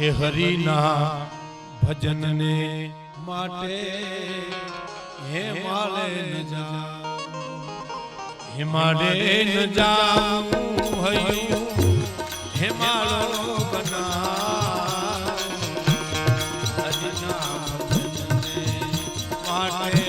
કે હરિના ભજન ને માટે હિમાલય ન જાઉં, હિમાલય ન જાઉં હૈયું હિમાલય બના હરિના ભજન ને માટે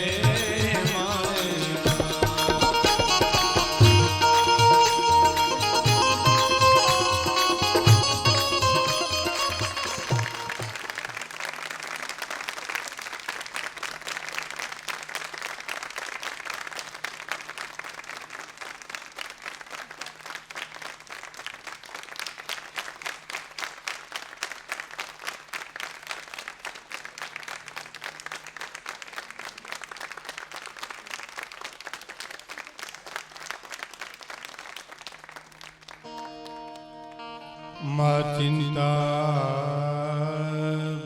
मा चिंता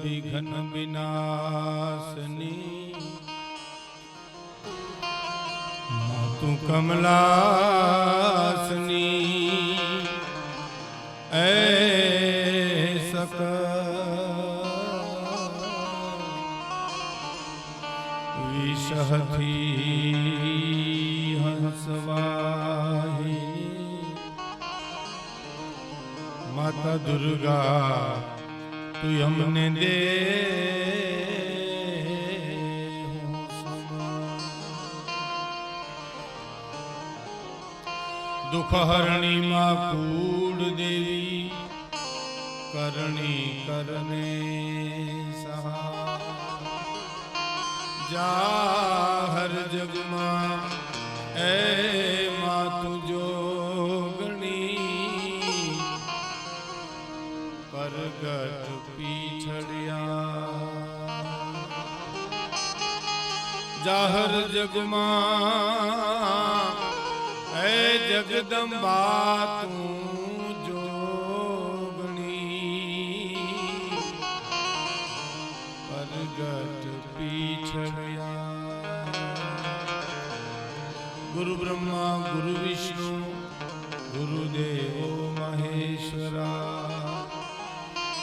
विघ्न विनाशनी मातु कमलासनी ऐसक विषहती हंसवाही माता दुर्गा तू हमने दे दुख हरणी मां कूड़ देवी करणी करने सहा जाहर जग मां ए मां तुझो प्रगट पीछड़िया जाहर जगमा ऐ जगदम्बा तू जोगणी प्रगट पीछड़िया गुरु ब्रह्मा गुरु विष्णु गुरुदेवो महेश्वरा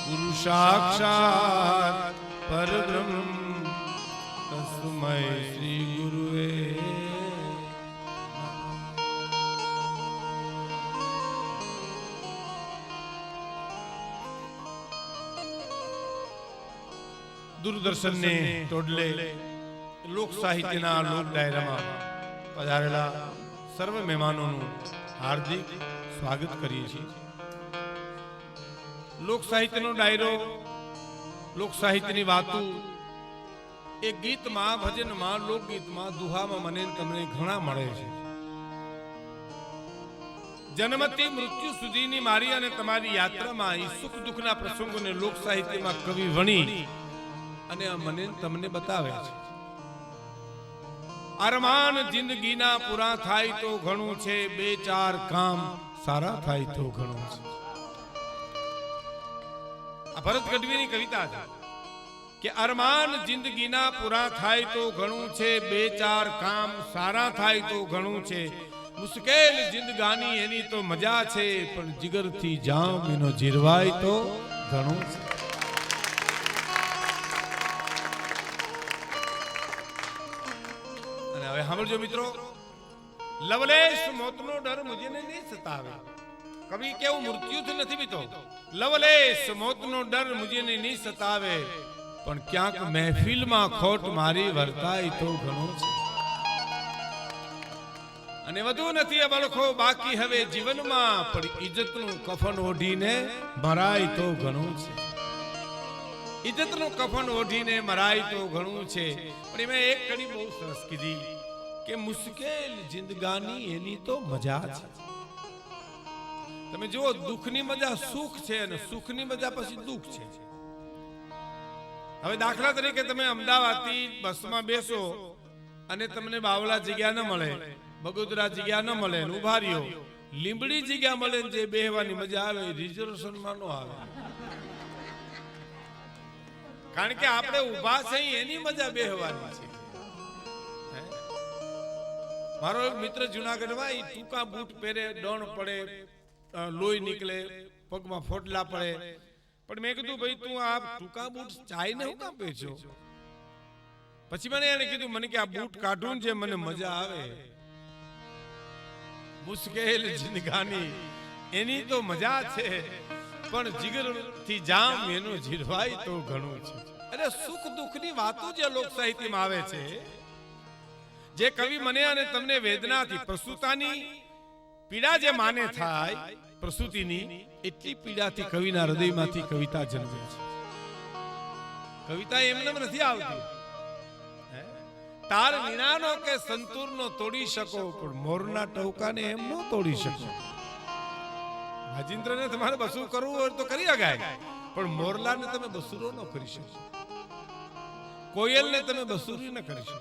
गुरु साक्षात परब्रह्म तस्मै श्री गुरुवे दूरदर्शन ने तोडले लोक साहित्यના લોક ડાયરામાં પધારેલા સર્વ મહેમાનોનું હાર્દિક સ્વાગત કરીએ છીએ। लोक साहित्य नो डायरो लोक साहित्य वातु एक गीत में भजन में लोकगीत में दुहा में मने तमने घणा मळे छे। जन्मती मृत्यु सुधीनी मारी अने तमारी यात्रा में सुख दुखना प्रसंगों ने लोक साहित्य में कवि वणी अने मने तमने बतावे छे। अरमान जिंदगीना पूरा थाय तो घणुं छे, बे चार काम सारा थाय तो घणुं छे। भरत गढ़वीनी कविता है कि अरमान जिंदगीना पूरा थाय तो घणुं छे, बे चार काम सारा थाय तो घणुं छे। मुश्किल जिंदगानी एनी तो मजा छे, पण जिगर थी जाम एनो जीरवाय तो घणुं छे। अने हवे सांभळजो मित्रो, लवलेश मोतनो डर मुझे नहीं सतावे। कभी केवू मृत्यु थी नहीं बीतो, लवलेश मोतनो डर मुझे नहीं सतावे, पण क्यांक महफिल में खोट मारी वर्ताय तो घणो छे। अने वधु नथी बळखो बाकी हवे जीवन में, पण इज्जतनु कफन ओढीने मराय तो घणो छे। इज्जतनु कफन ओढीने मराय तो घणो छे। पण एमे एक कड़ी बहुत सरस कीधी के मुश्किल जिंदगानी एनी तो मजा छे। તમે જો દુઃખની મજા સુખ છે અને સુખની મજા પછી દુઃખ છે। હવે દાખલા તરીકે તમે અમદાવાદથી બસમાં બેસો અને તમને બાવળા જગ્યા ન મળે, બગોદરા જગ્યા ન મળે, ઉભા રહ્યો, લીંબડી જગ્યા મળે, જે બેહવાની મજા આવે રિઝર્વેશનમાં ન આવે। કારણ કે આપણે ઊભા છે એની મજા બેહવાની છે। મારો એક મિત્ર જૂનાગઢમાં ઈ ટૂંકા બૂટ પહેરે, ડોણ પડે, લોહી નીકળે, પગમાં ફોટલા પડે, પણ મેં કીધું ભાઈ તું આ ટૂંકા બૂટ ચાઈને હું કામ પહેરજો? પછી મને એને કીધું મને કે આ બૂટ કાઢું જે મને મજા આવે. મુશ્કેલ જિંદગાની એની તો મજા છે, પણ જીગરથી જામ એનો જીરવાય તો ઘણું છે. અરે સુખ દુઃખની વાતો જે લોક સાહિત્યમાં આવે છે, જે કવિ મને અને તમને વેદનાથી પ્રસૂતાની પીડા જે માને થાય પ્રસૂતિની, એટલી પીડાથી કવિના હૃદયમાંથી કવિતા જન્મે છે. કવિતા એમને નથી આવતી. તાર વીણાનો કે સંતૂરનો તોડી શકો, પણ મોરના ટવકાને એમ ન તોડી શકો. રાજેન્દ્રને તમારે બસુર કરવું હોય તો કરી શકાય, પણ મોરલાને તમે બસુરો ન કરી શકો. કોયલને તમે બસુરી ન કરી શકો.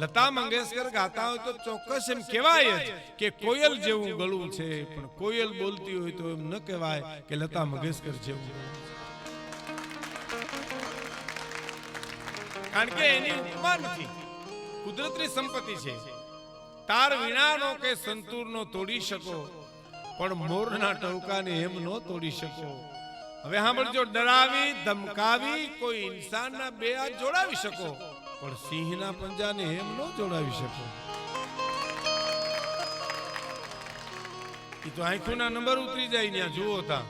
લતા મંગેશકર ગાતા હોય તો ચોક્કસ એમ કહેવાય જ કે કોયલ જેવું ગળું છે, પણ કોયલ બોલતી હોય તો એમ ન કહેવાય કે લતા મંગેશકર જેવું. કારણ કે એની ઉપમા નથી, કુદરતની સંપત્તિ છે. તાર વીણાનો કે સંતૂરનો તોડી શકો, પણ મોરના ટવકાને એમ ન તોડી શકો. હવે સાંભળજો, ડરાવી ધમકાવી કોઈ ઇન્સાનના બે હાથ જોડાવી શકો, પણ સિંહના પંજાને એમ ન જોડાવી શકો. એ તો આંખોના નંબર ઉતરી જાય ત્યાં જુઓ તા.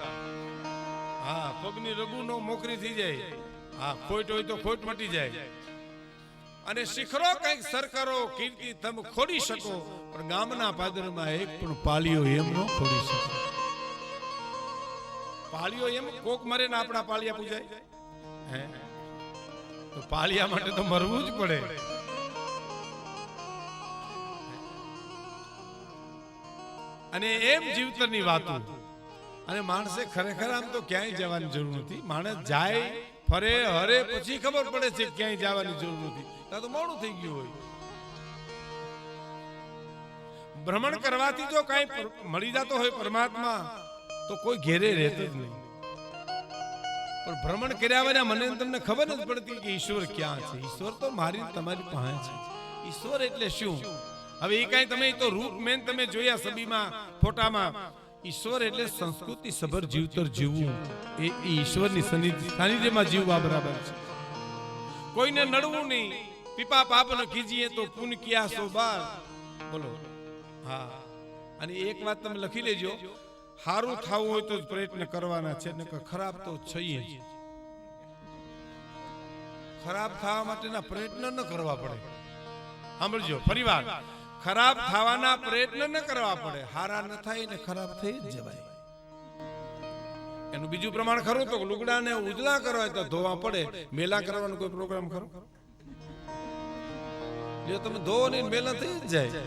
હા, પગની રગુનો મોકરી થઈ જાય. હા, ખોટ હોય તો ખોટ મટી જાય. અને શિખરો કંઈક સર કરો, કીર્તિ તમે ખોડી શકો, પણ ગામના પાદરમાં એક પણ પાલિયો એમ ન ખોડી શકો. પાલિયો એમ કોક મરે ને આપણા પાલિયા પૂજાય? હે, તો પાલિયા માટે તો મરવું જ પડે. અને એમ જીવતરની વાતો. અને માણસે ખરેખર આમ તો ક્યાંય જવાની જરૂર નથી. માણસ જાય ફરે હરે પછી ખબર પડે છે ક્યાંય જવાની જરૂર નથી. ત્યાં તો મોડું થઈ ગયું હોય. ભ્રમણ કરવાથી જો કાંઈ મળી જતો હોય પરમાત્મા, તો કોઈ ઘેરે રહેતો જ નહીં. પણ ભ્રમણ કર્યા વિના મને તમને ખબર નથી પડતી કે ઈશ્વર ક્યાં છે. ઈશ્વર તો મારી તમારી પાસે છે. ઈશ્વર એટલે શું? હવે એ કાંઈ તમે તો રૂપ મેન તમે જોયા છબીમાં, ફોટામાં. ઈશ્વર એટલે સંસ્કૃતિ સભર જીવતર જીવવું, એ ઈશ્વરની સાનિધ્યમાં જીવવા બરાબર છે. કોઈને નડવું નહીં. પીપા પાપ ન કીજીએ તો પુન કિયા સો બાર. બોલો. હા, અને એક વાત તમે લખી લેજો, સારું થવું હોય તો જ પ્રયત્ન કરવાના છે, ને ખરાબ તો છે જ. ખરાબ થવા માટેના પ્રયત્ન ન કરવા પડે. સાંભળજો ફરીવાર, ખરાબ થવાના પ્રયત્ન ન કરવા પડે. હારા ન થાય ને ખરાબ થઈ જ જવાય. એનું બીજું પ્રમાણ ખરું તો લુગડાને ઉજળા કરવા તો ધોવા પડે. મેલા કરવાનો કોઈ પ્રોગ્રામ ખરો? જો તમે ધોવો ને મેલા થઈ જ જાય.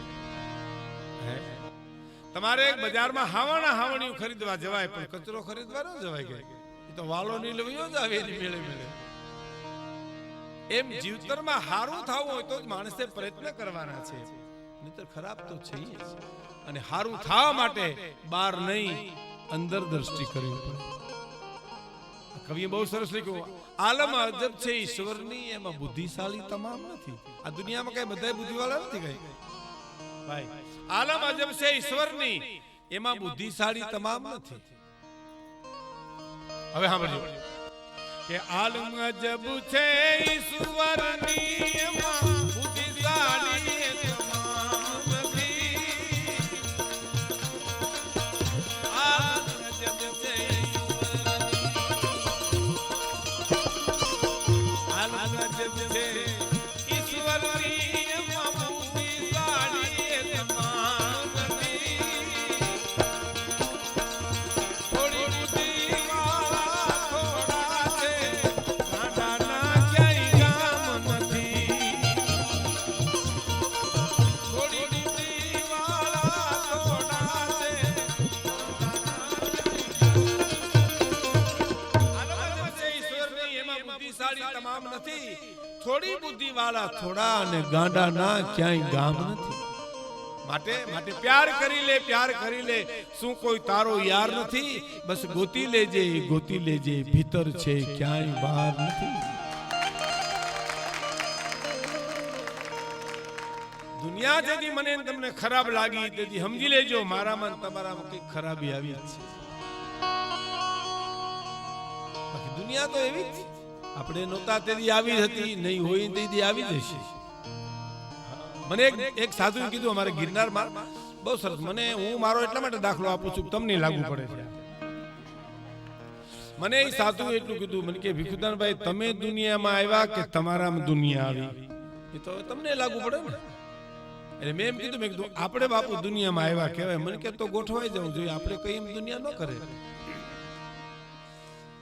તમારે એક બજારમાં હાવાના હાવણીઓ ખરીદવા જવાય, પણ કચરો ખરીદવા ન જવાય. કે એ તો વાલો ની લવ્યો જ આવે એની મેળે મેળે. એમ જીવતરમાં હારું થવું હોય તો જ માણસે પ્રયત્ન કરવાના છે, નહીતર ખરાબ તો છે જ. અને હારું થવા માટે બહાર નહીં, અંદર દ્રષ્ટિ કરવી પડે. કવિએ બહુ સરસ લખ્યું, આલમ અજબ છે ઈશ્વરની, એમાં બુદ્ધિશાળી તમામ નથી. આ દુનિયામાં કઈ બધા બુદ્ધિવાળા નથી. કઈ ભાઈ, આલમ અજબ છે ઈશ્વરની, એમાં બુદ્ધિશાળી તમામ નથી. હવે સાંભળજો કે આલમ અજબ છે ઈશ્વરની, એમાં બુદ્ધિશાળી તમામ નથી. આલમ અજબ છે ઈશ્વરની, આલમ અજબ છે ઈશ્વરની, એમાં બુદ્ધિશાળી તમામ નથી. થોડી બુદ્ધિ તમામ નથી. થોડી બુદ્ધિ વાળા થોડા, અને ગાંડા ના ક્યાંય ગામ નથી. માટે પ્યાર કરી લે, પ્યાર કરી લે. શું કોઈ તારો યાર નથી? બસ ગોતી લેજે, ગોતી લેજે, ભીતર છે ક્યાંય બહાર નથી. દુનિયા જેથી મને તમને ખરાબ લાગી તેથી સમજી લેજો મારામાં તમારામાં કઈ ખરાબી આવી છે. દુનિયા તો એવી જ આપણે નહોતા તેથી આવી હતી, નહીં હોય તેથી આવી જશે. મને એક સાધુએ કીધું અમારે ગિરનારમાં, બહુ સરસ, મને હું મારો એટલા માટે દાખલો આપું છું તમને લાગુ પડે છે. મને એ સાધુએ એટલું કીધું, મને કે ભીખુદાનભાઈ તમે દુનિયામાં આવ્યા કે તમારામાં દુનિયા આવી, એ તો તમને લાગુ પડે ને. એટલે મેં એમ કીધું, મેં કીધું આપણે બાપુ દુનિયામાં આવ્યા કહેવાય. મને કે તો ગોઠવાઈ જવું જોઈએ, આપણે કઈ એમ દુનિયા ન કરે,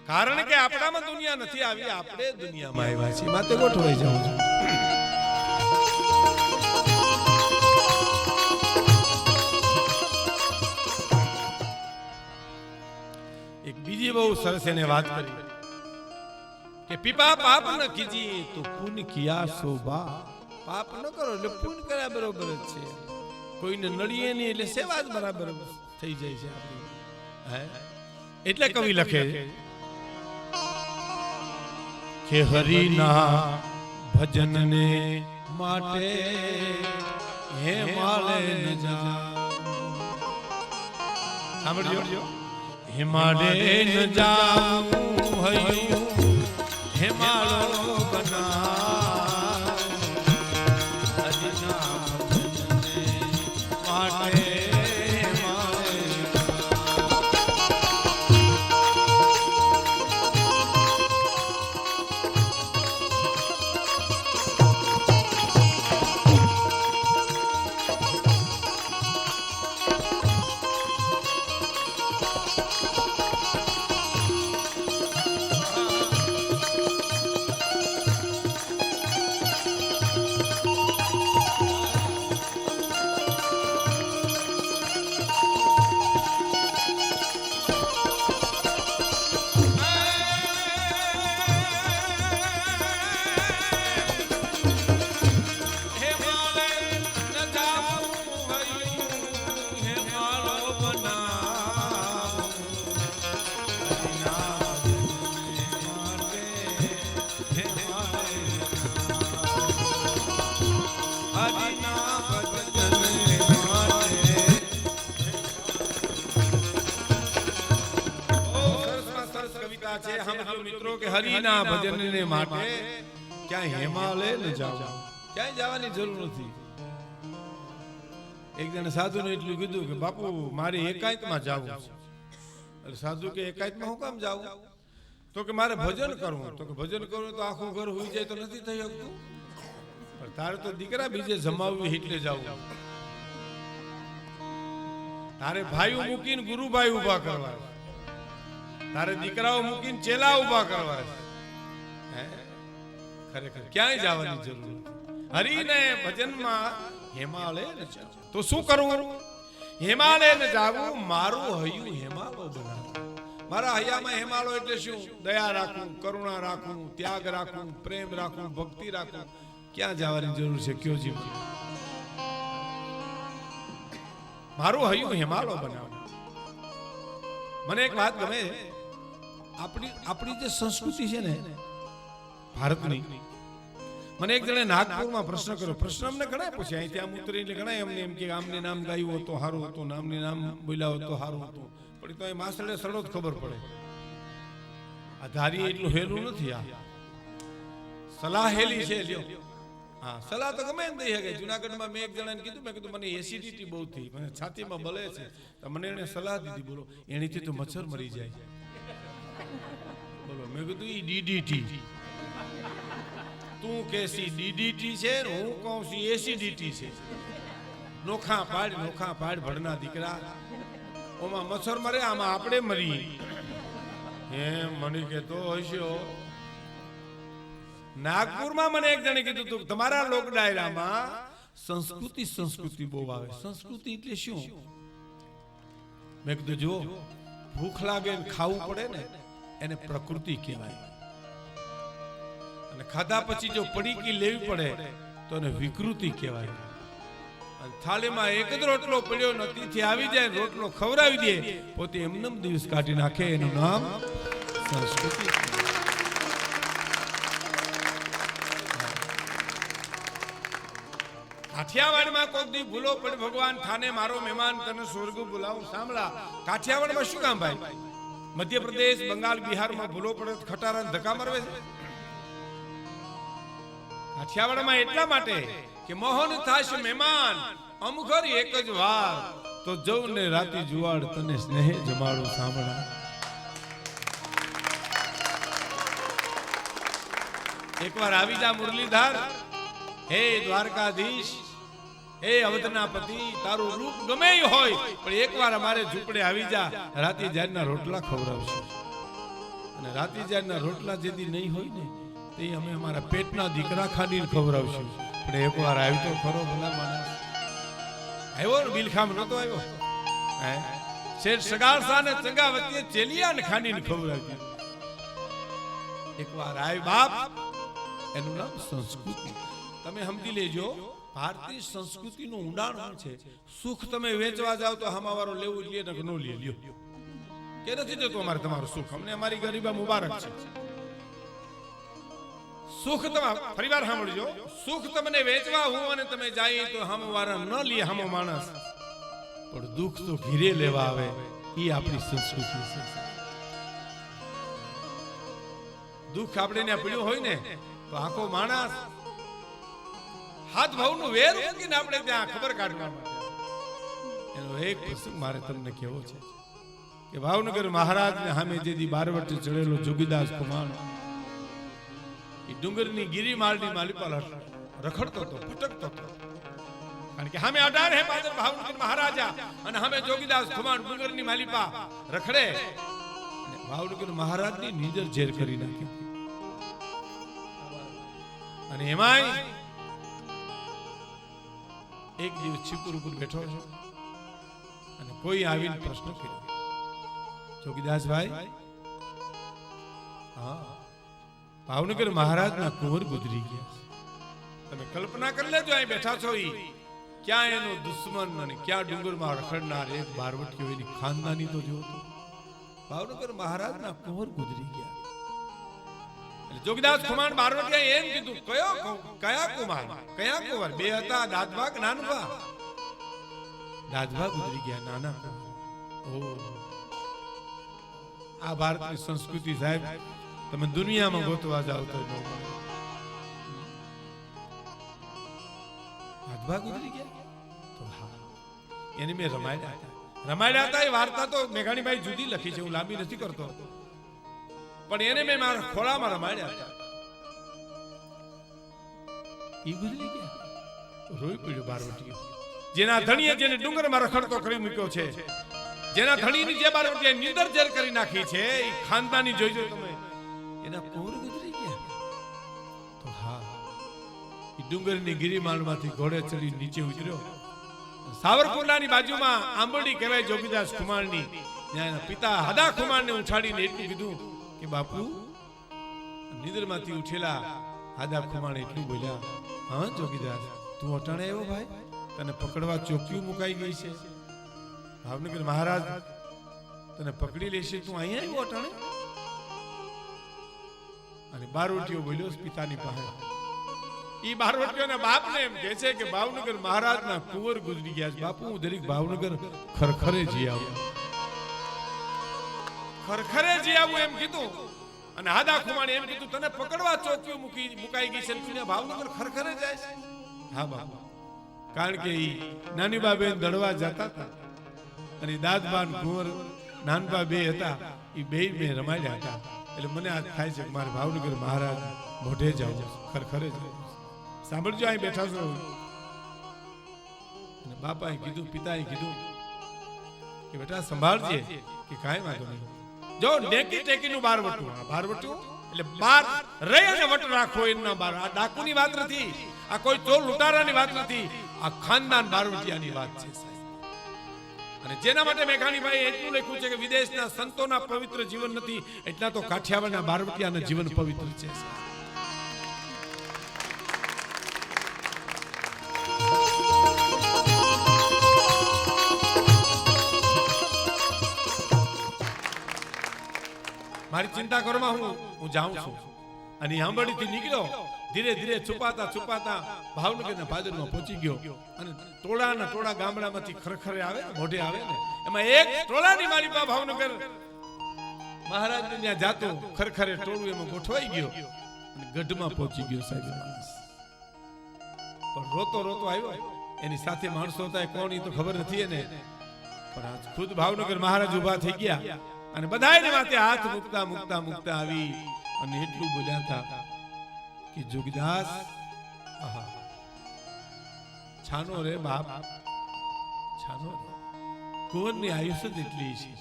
કારણ કે આપણામાં દુનિયા નથી આવી, આપણે દુનિયામાં આવ્યા છીએ, માટે ગોઠવાઈ જવું જોઈએ. એક બીજી બહુ સરસ એને વાત કરી કે પીપા પાપ ન કીજી તો પુણ્ય કિયા શોભા. પાપ ન કરો એટલે પુણ્ય કર્યા બરોબર જ છે. કોઈને નડીએ નહીં એટલે સેવા જ બરાબર થઈ જાય છે આપણી. એટલે કવિ લખે કે હરિના ભજનને માટે હે માલે ન જા. સાંભળજો, હિમાડે ન જાઉં હૈયું હિમાળો બના, હરિના ભજનને માટે મિત્રો કે હરિના ભજનને માટે ક્યાંય હિમાલય ન જાવ, ક્યાંય જવાની જરૂર નથી. એક જણ સાધુને એટલું કીધું કે બાપુ મારે એકાંતમાં જાવું છે. એટલે સાધુ કે એકાંતમાં હું કામ જાવું? તો કે મારે ભજન કરવું. તો કે ભજન કરવું તો આખું ઘર હોઈ જાય તો નથી થઈ શકતું, પણ તારે તો દીકરા બીજે જમાવવી એટલે જાવું. તારે ભાઈઓ મૂકીને ગુરુભાઈ ઉભા કરવા, તારે દીકરાઓ મૂકીને ચેલા ઉભા કરવા, ખરેખર ક્યાંય જવાની જરૂર નથી. હરિને ભજનમાં હિમાલય ન જાવ તો શું કરવું? હિમાલય ન જાવું, મારું હૈયું હિમાલય બનાવું. મારા હૈયામાં હિમાલય એટલે શું? દયા રાખું, કરુણા રાખું, ત્યાગ રાખું, પ્રેમ રાખું, ભક્તિ રાખું. ક્યાં જવાની જરૂર છે? કયો જીવ? મારું હૈયું હિમાલય બનાવું. મને એક વાત ગમે, આપણી જે સંસ્કૃતિ છે ને ભારતની, મને એક જણે નાગપુરમાં પ્રશ્ન કર્યો. પ્રશ્ન અમને ઘણા પૂછ્યા, અહીં ત્યાં ઉતરી એટલે ઘણા એમને એમ કે આમને નામ ગાયું હતું સારું હતું, નામને નામ બોલ્યા હતું સારું હતું, પણ તો એ માસડે સરળ જ ખબર પડે. આ ધારી એટલું હેલું નથી. આ સલાહ હેલી છે. લ્યો, હા, સલાહ તો ગમે એમ દઈ શકે. જુનાગઢમાં મેં એક જણાને કીધું, મેં કીધું મને એસિડિટી બહુ થઈ, મને છાતીમાં બળે છે, તો મને એને સલાહ દીધી, બોલો એનીથી તો મચ્છર મરી જાય. બોલો, મેં કીધું ઈ ડીડીટી, તું કેસી ડીડીટી છે, હું કહું છું એસિડિટી છે. નોખા પાડ ભડના દીકરા, ઓમાં મચ્છર મરે, આમાં આપણે મરી. એમ મને કહેતો હશો. નાગપુરમાં મને એક જણે કીધું તું તમારા લોક ડાયરામાં સંસ્કૃતિ બહુ આવે. સંસ્કૃતિ એટલે શું? મેં કીધું જો ભૂખ લાગે ને ખાવું પડે ને એને પ્રકૃતિ કહેવાય, અને ખાધા પછી જો પડીકી લેવી પડે તો એને વિકૃતિ કહેવાય. અને થાળીમાં એક જ રોટલો પડ્યો નથી આવી જાય, રોટલો ખવડાવી દે, પોતે એમનેમ દિવસ કાઢી નાખે, એનું નામ સંસ્કૃતિ. કાઠિયાવાડમાં કોક દી ભૂલો પડે, ભગવાન થાને મારો મહેમાન તને સ્વર્ગ બોલાવું. સાંભળા, કાઠિયાવાડમાં શું કામ ભાઈ? મધ્યપ્રદેશ, બંગાળ, બિહારમાં ભૂલો પડે ખટારા ધક્કા મારવે છે. કાઠિયાવાડમાં એટલા માટે કે મોહન થાશ મહેમાન અમુઘર એક જ વાર તો જઉં ને રાતી જુવાડ તને સ્નેહે જમાડું સાંભળા. એકવાર આવી જા મુરલીધર, હે દ્વારકાધીશ, હે અવધના પતિ, તારું રૂપ ગમે હોય પણ એકવાર અમારે ઝૂંપડે આવી જા, રાતી જારના રોટલા ખવડાવશું. અને રાતી જારના રોટલા જેથી નહીં હોય ને તે અમે અમારા પેટના દીકરા ખાડીને ખવડાવશું. પણ એકવાર આવી તો ખરો ભલા માણસ. આવ્યો ને બિલખામ નતો આવ્યો, શેર સગારસા ને ચંગા વચ્ચે ચેલિયાને ખાડીને ખવડાવ્યું. એકવાર આવી બાપ, એનું નામ સંસ્કૃતિ. તમે સમજી લેજો ભારતીય સંસ્કૃતિનું ઊંડાણ છે. સુખ તમે વેચવા જાવ તો હમાવારો લેવું લે ને ન લે લ્યો કે નથી જતું અમારે તમારું સુખ. અમને અમારી ગરીબા મુબારક છે. સુખ તમે ફરીવાર સાંભળજો, સુખ તમને વેચવા હું અને તમે જાય તો હમવારા ન લે હમો માણસ, પણ દુઃખ તો ઘીરે લેવા આવે. એ આપણી સંસ્કૃતિ છે. દુઃખ આપણે ત્યાં પડ્યું હોય ને તો આખો માણસ હાથ ભાવનું વેર મૂકીને આપણે ત્યાં ખબર કાઢવા માટે. એનો એક પ્રસંગ મારે તમને કહેવો છે કે ભાવનગર મહારાજને સામે જે દી બારવટી ચડેલો જોગીદાસ કુમાર એ ડુંગરની ગિરિમાળની માલિપા રખડતો હતો, ભટકતો હતો. કારણ કે સામે 18 હે પાદર ભાવનગર મહારાજા અને સામે જોગીદાસ કુમાર ડુંગરની માલિપા રખડે. ભાવનગર મહારાજની નીંદર ઝેર કરી નાખી. અને એમાંય એક દિવસ છીપુર ઉપર બેઠો છે અને કોઈ આવીને પ્રશ્ન કર્યો, જોગીદાસભાઈ, હા ભાવનગર મહારાજના કુંવર ગુજરી ગયા. તમે કલ્પના કરી લેજો, અહીં બેઠા છો ઈ ક્યાં એનો દુશ્મન અને ક્યાં ડુંગરમાં રખડનાર એક બારવટીઓ એની ખાનદાની તો જોતો. ભાવનગર મહારાજના કુંવર ગુજરી ગયા. જોગીદાસ કુમાર બારવટીયા એમ કીધું, કયા કુમાર, કયા કુંવર? બે હતા, દાદભા કે નાનભા? દાદભા ગુજરી ગયા, નાના કુંવર. આ ભારતની સંસ્કૃતિ સાહેબ તમે દુનિયામાં ગોતવા જાવ તો ન મળે. દાદભા ગુજરી ગયા તો હા, એને મેં રમાડ્યા હતા. એ વાર્તા તો મેઘાણીભાઈ જુદી લખી છે, હું લાંબી નથી કરતો, પણ એને મેં મારા ખોળામાં રમાડ્યા હતા. ઈ ગુજરી ગયા તો રોઈ પડ્યો બારવટીયો. જેના ધણીએ જેને ડુંગરમાં રખડતો કરી મૂક્યો છે, જેના ધણીની જે બારવટીએ નીંદર ઝેર કરી નાખી છે, એ ખાનદાની જોઈજો તમે, એના કુંવર ગુજરી ગયા તો હા, એ ડુંગરની ગિરિમાળમાંથી ઘોડે ચડી નીચે ઉતર્યો. સાવરકુંડલાની બાજુમાં આંબરડી કહેવાય જોગીદાસ કુમારની, ત્યાં એના પિતા હદા કુમારને ઉઠાડીને એટલું કીધું કે બાપુ, નિંદરમાંથી ઉઠેલા હાદા ખુમાણે એટલું બોલ્યા, હા જોગીદાસ, તું અટાણે આવ્યો ભાઈ? તને પકડવા ચોકીઓ મુકાઈ ગઈ છે, ભાવનગર મહારાજ તને પકડી લેશે, તું અહીંયા આવ્યો અટાણે? અને બારવટીયો બોલ્યો પિતાની પાસે. ઈ બારવટીયોના બાપને એમ કહે છે કે ભાવનગર મહારાજના કુંવર ગુજરી ગયા છે. બાપુ, હું દરેક ભાવનગર ખરખરે જી આવું, ખરખરે જી આવું એમ કીધું. અને હાદા ખુમાણે એમ કીધું, તને પકડવા ચોકીઓ મુકાઈ ગઈ છે, તું ભાવનગર ખરખરે જાય છે? હા બાપુ, કારણ કે ઈ નાની બા બેન દડવા જતા હતા અને દાદબા કુંવર નાનબા બે હતા, ઈ બે મેં રમાડ્યા હતા. એટલે મને આ થાય છે કે મારે ભાવનગર મહારાજ મોઢે જાવ, ખરખરે જાવ. સાંભળજો, અહીં બેઠા છો. અને બાપાએ કીધું, પિતાએ કીધું કે બેટા સંભાળજે, કે કાંઈ વાંધો નહીં. જો ટેકી ટેકીનું બારવટું, બારવટું એટલે બાર રહી અને વટ રાખો એના બાર. આ ડાકુની વાત નથી, આ કોઈ ચોર લૂંટારાની વાત નથી, આ ખાનદાન બારવટિયાની વાત છે સાહેબ. અને જેના માટે મેઘાણીભાઈ એટલું લખ્યું છે કે વિદેશના સંતોના પવિત્ર જીવન નથી, એટલા તો કાઠિયાવાડના બારવટિયાના જીવન પવિત્ર છે. મારી ચિંતા કરવામાં હું જાઉં છું. અને આંબરડીથી નીકળ્યો, ધીરે ધીરે છુપાતા છુપાતા ભાવનગરના ભાદરમાં પહોંચી ગયો. અને ટોળાના ટોળા ગામડામાંથી ખરખરે આવે, મોઢે આવે ને, એમાં એક ટોળાની મારી પાસે ભાવનગર મહારાજ ને ત્યાં જાતો ખરખરે ટોળું એમાં ગોઠવાઈ ગયો અને ગઢમાં પહોંચી ગયો સાહેબ માણસ. પણ રોતો રોતો આવ્યો. એની સાથે માણસો હતા કોણ એ તો ખબર નથી એને. પણ આજ ખુદ ભાવનગર મહારાજ ઉભા થઈ ગયા અને બધાયને માથે હાથ મૂકતા મૂકતા મૂકતા આવી અને એટલું બોલ્યા હતા કે જોગીદાસ છાનો રે બાપ છાનો. કુંવરની આયુષ્ય જ એટલી છે.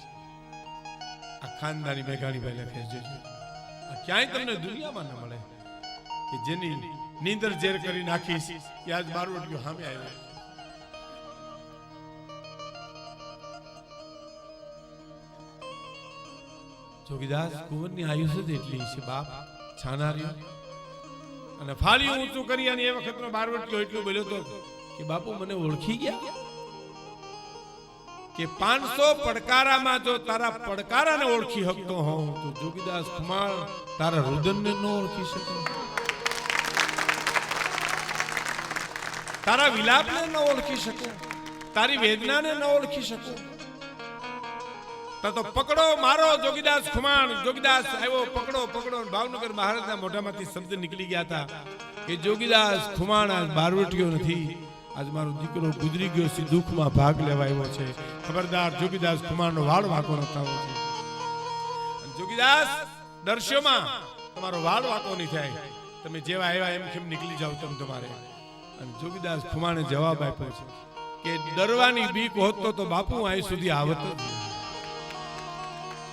આ ખાનદાની મેઘાણી ભાઈ લખે છે ક્યાંય તમને દુનિયામાં ન મળે કે જેની નીંદર ઝેર કરી નાખી કે આજ બારવટીયો સામે આવ્યો. જોગીદાસ કુંવરની આયુષ્ય જ એટલી છે બાપ છાનાર્યો. અને ફાળિયું ઊંચું કરી અને એ વખતનો બારવટીયો એટલું બોલ્યો તો કે બાપુ મને ઓળખી ગયા કે 500 પડકારામાં જો તારા પડકારાને ઓળખી શકતો હોઉં તો જોગીદાસ કુમાર તારા રુદનને ન ઓળખી શકો, તારા વિલાપને ન ઓળખી શકો, તારી વેદનાને ન ઓળખી શકો. તો પકડો મારો જોગીદાસ ખુમાણ. જોગીદાસ આવ્યો પકડો પકડો. ભાવનગર મહારાજના મોઢામાંથી શબ્દ નીકળી ગયા હતા કે જોગીદાસ ખુમાણ આજ બારવટીયો નથી, આજ મારો દીકરો ગુજરી ગયો છે, દુઃખમાં ભાગ લેવા આવ્યો છે. ખબરદાર જોગીદાસ ખુમાણનો વાળ વાંકો નતાવો છે. જોગીદાસ દર્શ્યોમાં તમારો વાળ વાંકો નહીં થાય, તમે જેવા આવ્યા એમ કેમ નીકળી જાવ તમે તમારે. અને જોગીદાસ ખુમાણે જવાબ આપ્યો છે કે ડરવાની બીક હોત તો બાપુ અહીં સુધી આવત જ,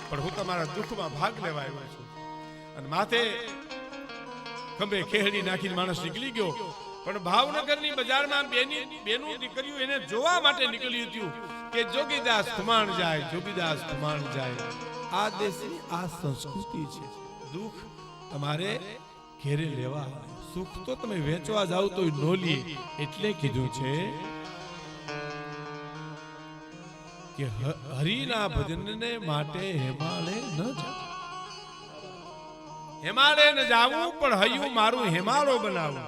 પણ હું તમારા દુઃખમાં ભાગ લેવા આવ્યો છું. અને માથે ખંભે ખેહડી નાખીને માણસ નીકળી ગયો. પણ ભાવનગરની બજારમાં બેનું દીકરીઓ એને જોવા માટે નીકળ્યું હતું કે જોગીદાસ ખુમાણ જાય, જોગીદાસ ખુમાણ જાય. આ દેશની આ સંસ્કૃતિ છે. દુઃખ તમારે ઘેરે લેવા, સુખ તો તમે વેચવા જાવ તો નો લે. એટલે કીધું છે કે હરિના ભજનને માટે હિમાલય ન જાવ. હિમાલય ન જાવું પણ હૈયું મારું હિમાલય બનાવું.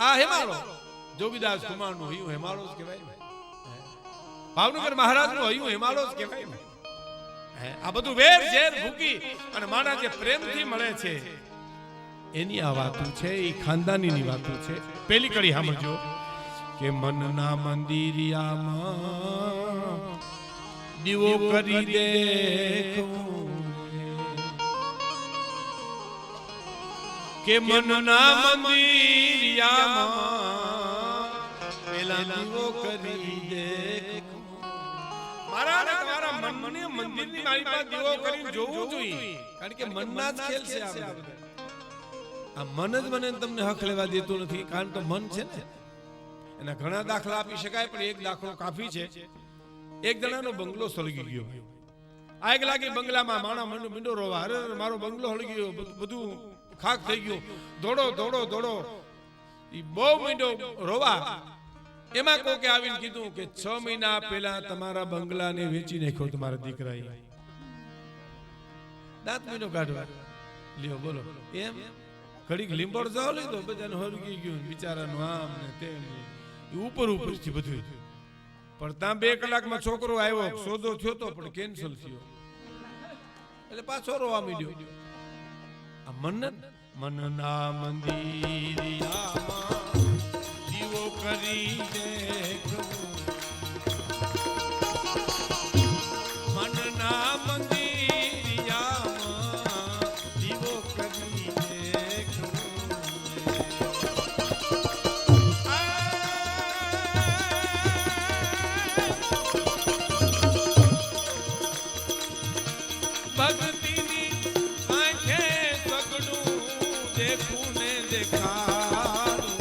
આ હિમાલય જોગીદાસ કુમાર નું હૈયું હિમાલય જ કહેવાય. ભાવનગર મહારાજ નું હૈયું હિમાલય જ કહેવાય. આ બધું વેર ઝેર ભૂકી અને મારા જે પ્રેમથી મળે છે એની આ વાતો છે, એ ખાનદાનીની વાતો છે. પેલી કડી સાંભળજો કે મનના મંદિરિયામાં દીવો કરી દેખું, કે મનના મંદિરિયામાં પેલા દીવો કરી દેખું. મારા ને તમારા મનને મંદિરની મારી પાસે દીવો કરીને જોવું જોઈએ, કારણ કે મનના જ ખેલ છે આ બધા. આ મન જ મને તમને હક લેવા દેતું નથી, કારણ કે મન છે ને એના ઘણા દાખલા આપી શકાય, પણ એક દાખલો કાફી છે. એક જણાનો બંગલો સળગી ગયો, આગ લાગી બંગલામાં, માણા મીંડો રોવા, અરે મારો બંગલો સળગી ગયો, બધું ખાક થઈ ગયું. દોડો દોડો દોડો, ઈ બહુ મીંડો રોવા. એમાં કોકે આવીને કીધું કે 6 મહિના પહેલા તમારા બંગલાને વેચી નાખ્યો તમારા દીકરાએ. દાંત મીંડો કાઢવા લ્યો, બોલો એમ ઘડીક લીંબોડ જાવ લીધો, બધાને હરગી ગયું બિચારાનું આમ ને તેમ, ઉપર ઉપરથી બધું. પણ ત્યાં 2 કલાકમાં છોકરો આવ્યો, સોદો થયો તો પણ કેન્સલ થયો, એટલે પાછો રોવા માંડ્યો. આ મનના મંદિરિયામાં દીવો કરી દેખું, મનના મંદિરિયામાં દીવો કરી દેખું. ભક્તિની આંખે સગડું દેખું ને દેખાડું,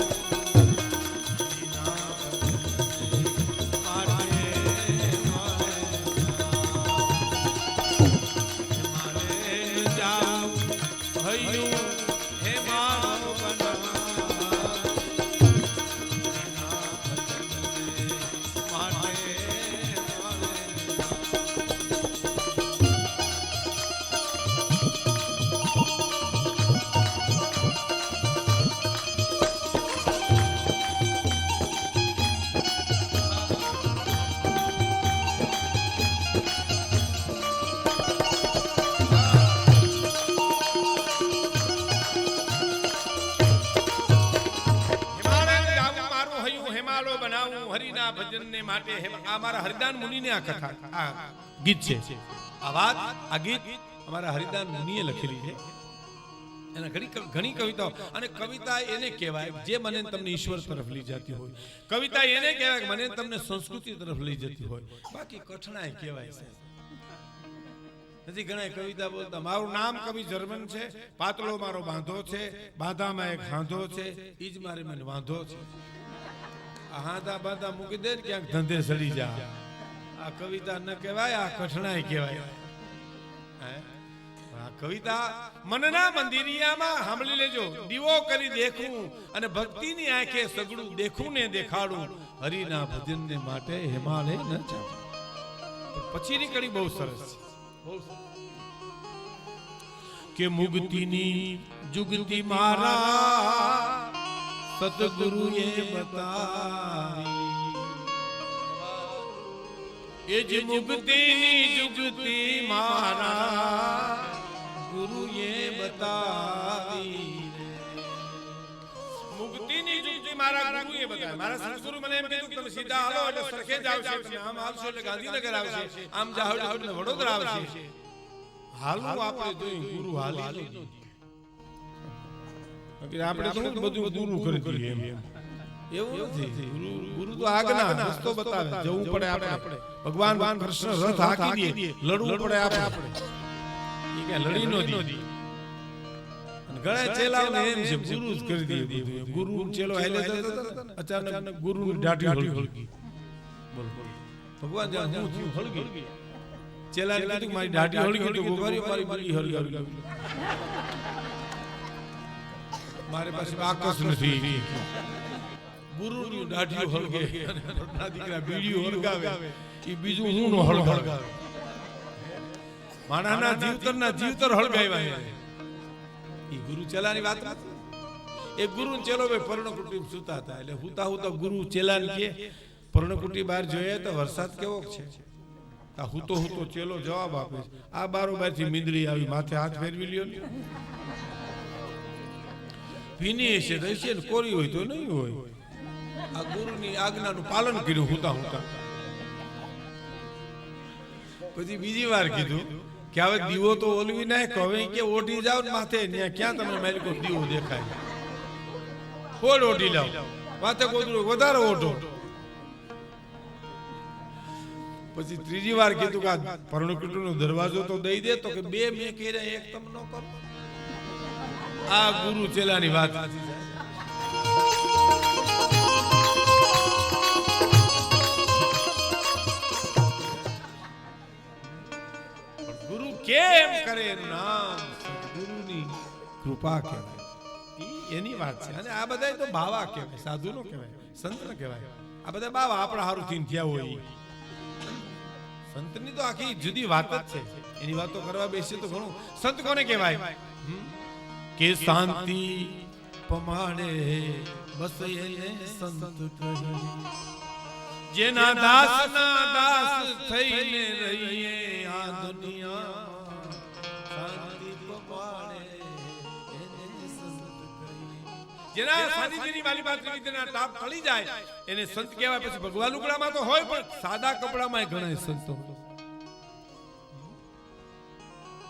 હેમાલો બનાવું હરિના ભજનને માટે. આ મારા હરિદાન મુનિને આ કથા આ ગીત છે. આ વાત આ ગીત અમારા હરિદાન મુનિએ લખેલી છે. એના ઘણી કવિતાઓ. અને કવિતા એને કહેવાય જે મને તમને ઈશ્વર તરફ લઈ જતી હોય. કવિતા એને કહેવાય મને તમને સંસ્કૃતિ તરફ લઈ જતી હોય. બાકી કઠણાઈ કહેવાય છે. નથી ઘણા કવિતા બોલતા. મારું નામ કવિ જર્મન છે. પાતળો મારો બાંધો છે. બાંધામાં એક હાંધો છે. ઈ જ મારે મને વાંધો છે. આ હાંધા બાંધા મૂકી દે ને ક્યાંક ધંધે સડી જા. આ કવિતા ન કહેવાય, આ કઠણાઈ કહેવાય. આ કવિતા મનના મંદિરિયામાં સાંભળી લેજો. દીવો કરી દેખું અને ભક્તિની આંખે સગડું દેખું ને દેખાડું. હરિના ભજનને માટે હિમાલય ન જાઉં. પછીની કડી બહુ સરસ છે કે મુક્તિની જુગતિ મારા સતગુરુએ બતાવી. એ જ મુક્તિની જુગતિ મારા ગુરુએ બતાવી. મુક્તિની જુગતિ મારા ગુરુએ બતાવી. મારા સદગુરુ મને એમ કીધું તમે સીધા હાલો એટલે સરખેજ આવશે. તમે આમ આવશો એટલે ગાંધીનગર આવશે. આમ જાઓ એટલે વડોદરા આવશે. હાલવું આપણે જોયું ગુરુ હાલી આપણે તો બધું ગુરુ કરી દઈએ એમ. એવું નથી. ગુરુ તો આજ્ઞા રસ્તો બતાવે. જવું પડે આપણે. ભગવાન કૃષ્ણ રથ હાકી દે. લડવું પડે આપણે. ઈ કે લડી નો દી. અને ઘણા ચેલાઓને એમ છે ગુરુ જ કરી દે બધું. ગુરુ ચેલો હાલે અચાનક ગુરુની દાઢી હળગી. બોલ ભગવાન જાણ હું થયું હળગી. ચેલાને કીધું મારી દાઢી હળગી તો ગોવારી મારી બલી હળગી. મારે પાસે આકસ નથી. ગુરુની દાઢીઓ હળગે અને ના દીકરા બીડીઓ હળગાવે. ઈ બીજું હું નો હળગાવે. માણાના જીવતર હળગાવ્યા. ઈ ગુરુ ચેલાની વાત નથી. એક ગુરુ ચેલો ભાઈ પર્ણકુટી સુતા હતા. એટલે હુતા હુતા ગુરુ ચેલાને કે પર્ણકુટી બહાર જોઈએ તો વરસાદ કેવો છે. આ હુતો ચેલો જવાબ આપે આ બારોબાર થી મીંદડી આવી માથે હાથ ફેરવી લ્યો ને. ભીની હશે રહેશે ને કોરી હોય તો નહીં હોય. આ ગુરુની આજ્ઞાનું પાલન કર્યું હુતા. પછી બીજી વાર કીધું કે હવે દીવો તો ઓલવી નાખ. હવે કે ઓઢી જાવ ને માથે ક્યાં તમે મારી કોઈ દીવો દેખાય. કોડ ઓઢી લાવ માથે ગોદડું વધારે ઓઢો. પછી ત્રીજી વાર કીધું કે પર્ણકુટીનો દરવાજો તો દઈ દે. તો કે બે મેં કર્યા એક તમ ન કરો. આ ગુરુ ચેલાની વાત. ગુરુ કેમ કરે એનું નામ સદગુરુની કૃપા કહેવાય. એની વાત છે. અને આ બધા તો બાવા કહેવાય. સાધુ નો કહેવાય, સંત નો કહેવાય. આ બધા બાવા આપણા હારું થઈને થયા હોય. સંતની તો આખી જુદી વાત જ છે. એની વાતો કરવા બેસીએ તો ઘણું. સંત કોને કહેવાય કે શાંતિ પમાડે બસ એને સંત કહી. જેના દાસના દાસ થઈને રહીએ આ દુનિયા. શાંતિ પમાડે એને સંત કહી. જેના સાનિધ્યની વાલી વાત તેના તાપ ટળી જાય એને સંત કહેવાય. પછી ભગવાન લુગડામાં તો હોય પણ સાદા કપડામાં ઘણા સંતો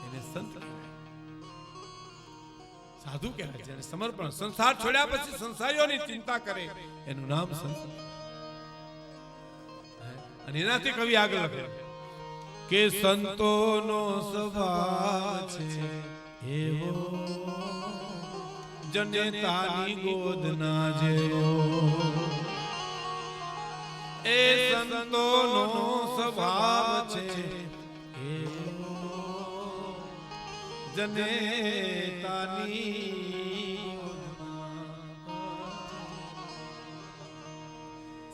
એને સંત સાધુ કહેવાય. જેને સમર્પણ સંસાર છોડ્યા પછી સંસારીઓની ચિંતા કરે એનું નામ સંત. અને એનાથી કવિ આગળ લખે કે સંતોનો સ્વભાવ છે એવો જનેતાની ગોદના જેવો. એ સંતોનો સ્વભાવ છે એવો જનેતાની.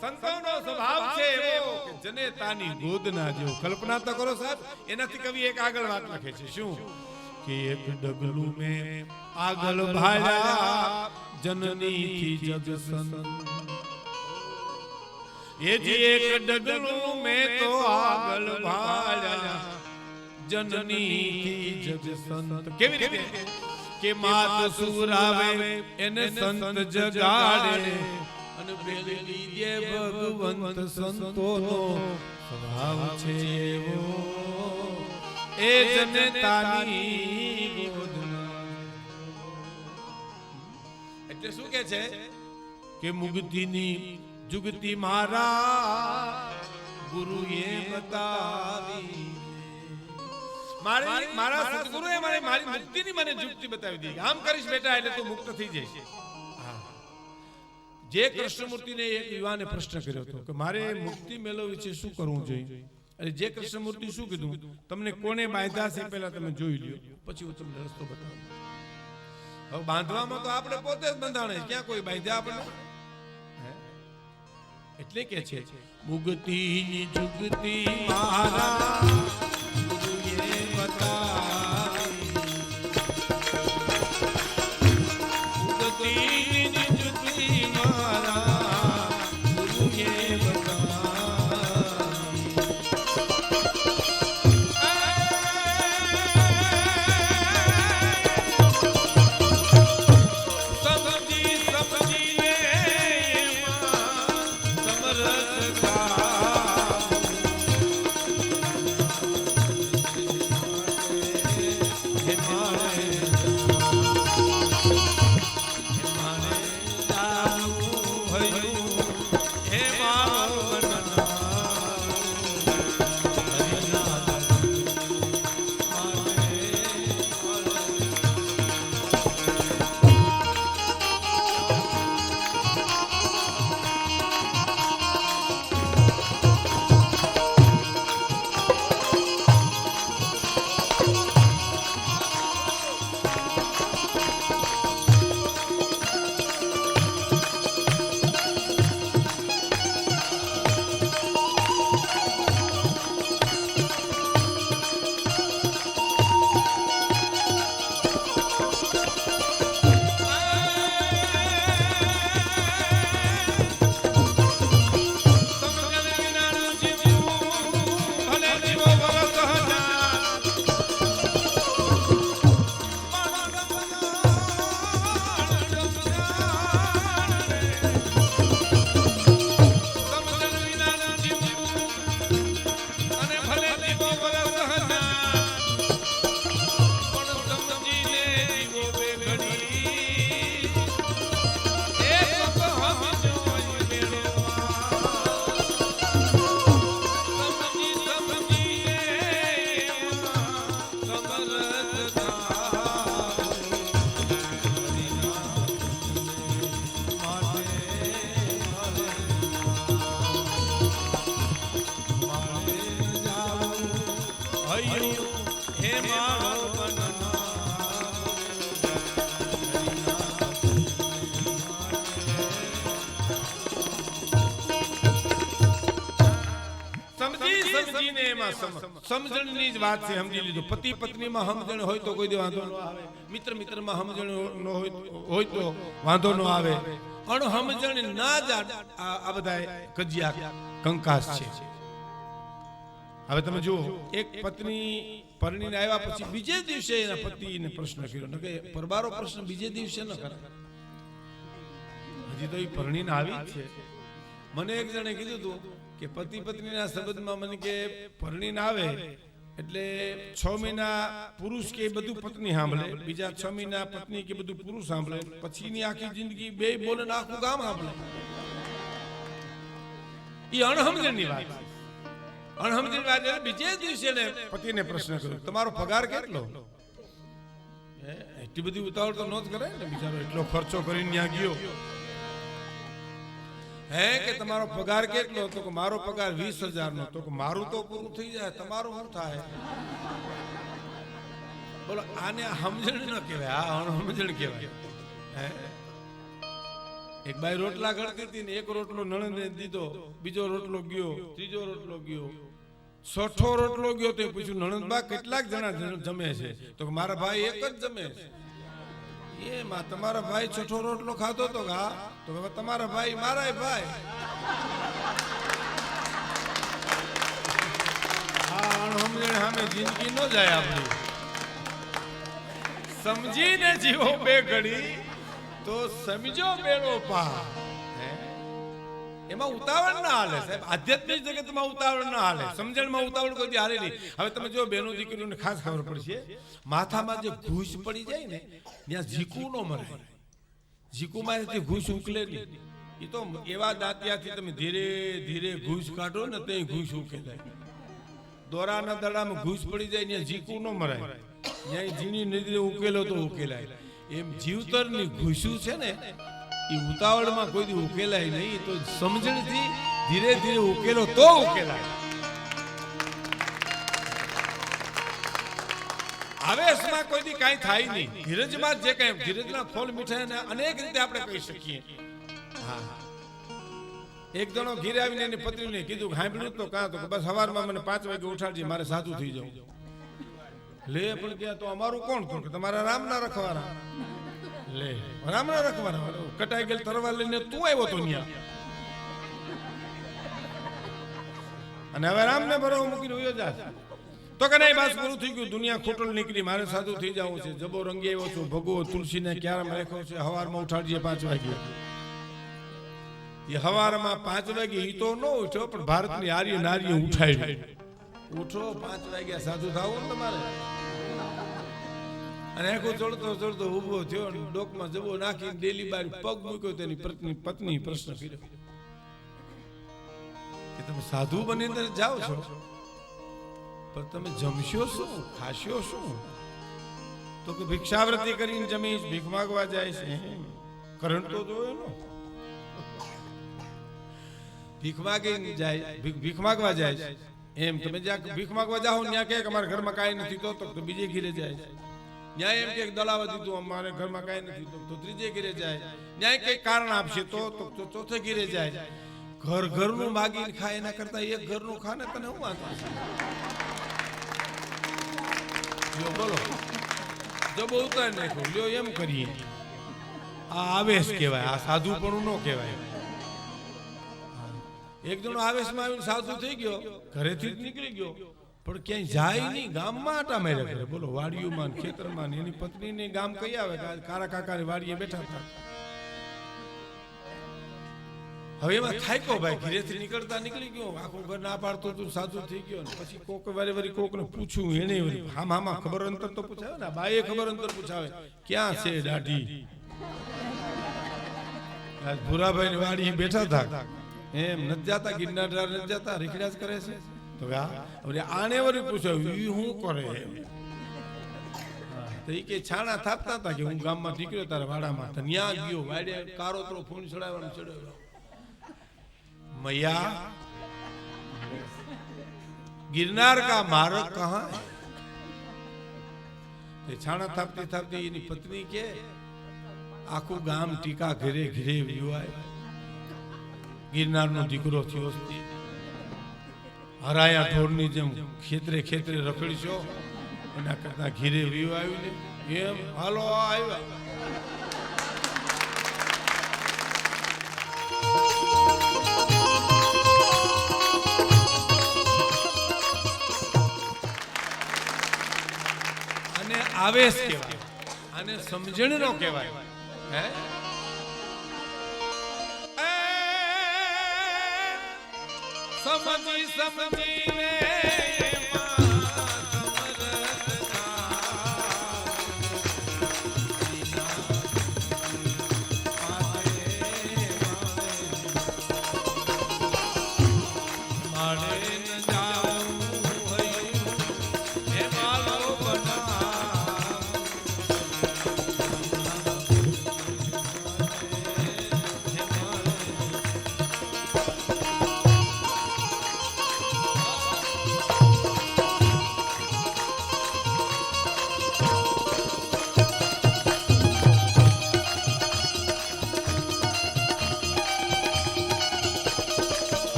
સંતોનો સ્વભાવ છે એવો કે જનેતાની ગોદના જેવો. કલ્પના તો કરો સાહેબ. એનાથી કવિ એક આગળ વાત લખે છે. શું કે એક ડગલું મેં આગળ ભાળ્યા જનની થી જગ સંત. એ જે એક ડગલું મેં તો આગળ ભાળ્યા જનની થી જગ સંત. કેવી રીતે કે માત સુરાવે એને સંત જગાડે. અને બેલી જે ભગવંત સંતોનો સ્વભાવ છે એવો એ જનતાની ગોદના. એટલે શું કે છે કે મુક્તિની જુગતી મારા ગુરુએ બતાવી. મારા સદગુરુએ મારી મુક્તિની મને જુગતી બતાવી દીધી. આમ કરીશ બેટા એટલે તું મુક્ત થઈ જઈશ. જે કૃષ્ણમૂર્તિને એક યુવાને પ્રશ્ન કર્યો હતો કે મારે મુક્તિ મેળવવી છે, શું કરવું જોઈએ? અને જે કૃષ્ણમૂર્તિ શું કીધું, તમને કોને બાંધ્યા છે પહેલા તમે જોઈ લ્યો, પછી હું તમને રસ્તો બતાવું. હવે બાંધવામાં તો આપણે પોતે જ બંધાણે, ક્યાં કોઈ બાંધ્યા આપણે? એટલે કે છે મુક્તિની જુગતી મારા ગુરુએ બતાવી. મુક્તિની જુગતી મારા ગુરુએ બતાવી. સમજી સમજીને સમજણની જ વાત છે. સમજી લીધું. પતિ પત્નીમાં સમજણ હોય તો કોઈ વાંધો ન આવે, મિત્ર મિત્રમાં સમજણ ન હોય તો વાંધો ન આવે. અણસમજણ ના જ આ બધા કજિયા કંકાસ છે. હવે તમે જુઓ, એક પત્ની પરણીને આવ્યા પછી બીજે દિવસે એના પતિને પ્રશ્ન કર્યો કે પરબારો પ્રશ્ન બીજે દિવસે ન કરે, હજી તો એ પરણીને આવી જ છે. મને એક જણે કીધું હતું કે પતિ પત્નીના સંબંધમાં મને કે પરણીને આવે એટલે 6 મહિના પુરુષ કે બધું પત્ની સાંભળે, બીજા 6 મહિના પત્ની કે બધું પુરુષ સાંભળે, પછીની આખી જિંદગી બે બોલે ને આખું ગામ સાંભળે. એ અણસમજણની વાત. અણસમજણની વાત. બીજે દિવસે ને પતિને પ્રશ્ન કર્યો તમારો પગાર કેટલો? એટલી બધી ઉતાવળ તો ન જ કરે ને, બિચારો એટલો ખર્ચો કરીને ત્યાં ગયો. હે કે તમારો પગાર કેટલો? તો કે મારો પગાર 20,000 નો. તો કે મારું તો પૂરું થઈ જાય, તમારું શું થાય? બોલો, આને સમજણ ન કહેવાય, આ અણસમજણ કહેવાય. હે એક બાઈ રોટલા ઘડતી હતી ને એક રોટલો નણંદે દીધો, બીજો રોટલો ગયો, ત્રીજો રોટલો ગયો, 6થો રોટલો ગયો. તો પૂછ્યું નણંદબા કેટલાક જણા જમે છે? તો કે મારા ભાઈ એક જ જમે છે. એમાં તમારા ભાઈ 6થો રોટલો ખાતો તો? હા. તો તમારા ભાઈ મારા ભાઈ. હા, અણસમજણ સામે જિંદગી ન જાય આપણી. સમજીને જીવો બે ઘડી તો સમજો બેડો પાર. એમાં ઉતાવળ ના હાલે સાહેબ. આધ્યાત્મિક જગતમાં ઉતાવળ ના હાલે, સમજણમાં ઉતાવળ કોઈ હાલે નહીં. હવે તમે જો બહેનો દીકરીઓને ખાસ ખબર પડશે, માથામાં જે ઘૂસ પડી જાય ને ત્યાં ઝીકું ન મરે. ઝીકુમાં જે ઘૂસ ઉકલે નહીં, એ તો એવા દાંતિયાથી તમે ધીરે ધીરે ઘૂસ કાઢો ને તે ઘૂસ ઉકેલાય. દોરાના દડામાં ઘૂસ પડી જાય ત્યાં ઝીકું ન મરાય, ત્યાં ઝીણી નદીએ ઉકેલો તો ઉકેલાય. એમ જીવતરની ઘૂસું છે ને એ ઉતાવળમાં કોઈ દી ઉકેલાય નહીં, તો સમજણથી ધીરે ધીરે ઉકેલો તો ઉકેલાય. આવેશમાં કોઈ દી કાંઈ થાય નહીં. ધીરજમાં જે કાંઈ ધીરજના ફળ મીઠાઈને અનેક રીતે આપણે કહી શકીએ. હા, એક જણો ઘીરે આવીને એની પત્નીને કીધું સાંભળ્યું તો કાં તો બસ સવારમાં મને 5 વાગે ઉઠાડજે, મારે સાધુ થઈ જવું. લે પણ ક્યાં તો અમારું કોણ તો કે તમારા રામના રખવાના. લે રામના રખવાના કટાઈ ગયેલ તરવાર લઈને તું આવ્યો તો ન્યા, અને હવે રામને બરોબર મૂકીને ઉયો જા. તો કે નહીં બસ પૂરું થઈ ગયું, દુનિયા ખોટલ નીકળી, મારે સાધુ થઈ જવું છે. જબો રંગી આવ્યો છું, ભગવો તુલસીને ક્યારામાં રાખ્યો છે, હવારમાં ઉઠાડજે 5 વાગે. એ હવારમાં 5 વાગે ઈ તો ન ઉઠ્યો, પણ ભારતની આર્ય નારીએ ઉઠાડી. ઉઠો 5 વાગ્યા સાધુ થાવું ને તમારે. અને આખો ચડતો ચડતો ઉભો થયો, ડોકમાં જબો નાખી ડેલી બાર પગ મૂક્યો. તેની પત્ની પ્રશ્ન કર્યો કે તમે સાધુ બનીને જાઓ છો, પણ તમે જમશો શું, ખાશો શું? તો કે ભિક્ષાવૃત્તિ કરીને જમીશ, ભીખ માંગવા જાય છે. કરંટ તો જોયો ને, ભીખ માંગવા જાય એમ. તમે જ્યાં ભીખ માંગવા જાઓ ત્યાં કે અમારા ઘરમાં કાંઈ નથી તો બીજે ઘીરે જાય. ન્યાય એમ કે દલાવા દીધું અમારે ઘરમાં કાંઈ નથી તો ત્રીજે ઘીરે જાય. ન્યાય કઈ કારણ આપશે તો ચોથે ઘીરે જાય. ઘરનું માગીને ખાય એના કરતા એક ઘરનું ખાને તને હું વાંધો છે? બોલો જો બહુ ઉતાર નાખો લ્યો એમ કરીએ. આ આવેશ કહેવાય, આ સાધુપણું ન કહેવાય. એક જણો આવેશમાં આવીને સાધુ થઈ ગયો, ઘરેથી જ નીકળી ગયો, પણ ક્યાંય જાય નહીં, ગામમાં આટા માર્યા કરે. બોલો વાડીઓમાં ખેતરમાં. એની પત્નીને ગામ કઈ આવે, કારા કાકાની વાડીએ બેઠા હતા. હવે એમાં થાક્યો ભાઈ, ઘરેથી નીકળી ગયો, આખું ઘર ના પાડતો તું સાધુ થઈ ગયો. પછી કોક વારે કોકને પૂછ્યું, એને હામાં ખબર અંતર તો પૂછાવે ને, બાએ ખબર અંતર પૂછાવે, ક્યાં છે દાઢી? ભૂરાભાઈ ની વાડી બેઠા હતા, એમ નથી જાતા, ગિરનાર નથી જાતા, રીખડા જ કરે છે. તો આને વળી પૂછ્યું શું કરે એમ? તો એ કે છાણા થાપતા હતા કે હું ગામમાં નીકળ્યો તારા વાડામાં, તો ન્યા ગયો વાડે કારોતરો ફૂન ચડાવવાનું ચડાવ્યો. मैया गिरनार का मार्ग कहाँ है? छाना थापती थापती एनी पत्नी के आखू गाम टीका घरे घरे व्युआय. गिरनार नो दीकरो थयो छे, हराया ढोરની જેમ ખેતરે ખેતરે રખડશો એના કરતા ઘરે વ્યુઆય ને એમ હાલો આવ્યા. आवेश कहेवाय, आने समझण नो कहेवाय. हे समझीने